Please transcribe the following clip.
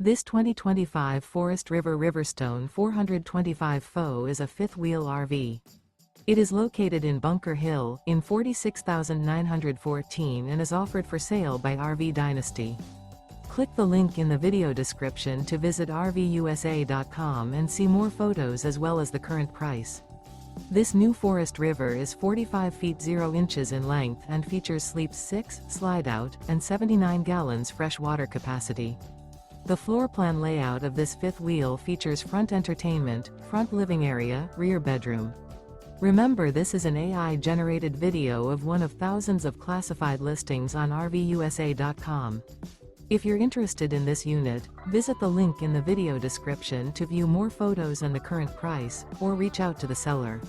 This 2025 Forest River RiverStone 425 FO is a fifth-wheel RV. It is located in Bunker Hill, in 46,914 and is offered for sale by RV Dynasty. Click the link in the video description to visit RVUSA.com and see more photos as well as the current price. This new Forest River is 45 feet 0 inches in length and features sleeps 6, Slideout, and 79 gallons fresh water capacity. The floor plan layout of this fifth wheel features front entertainment, front living area, rear bedroom. Remember, this is an AI-generated video of one of thousands of classified listings on RVUSA.com. If you're interested in this unit, visit the link in the video description to view more photos and the current price, or reach out to the seller.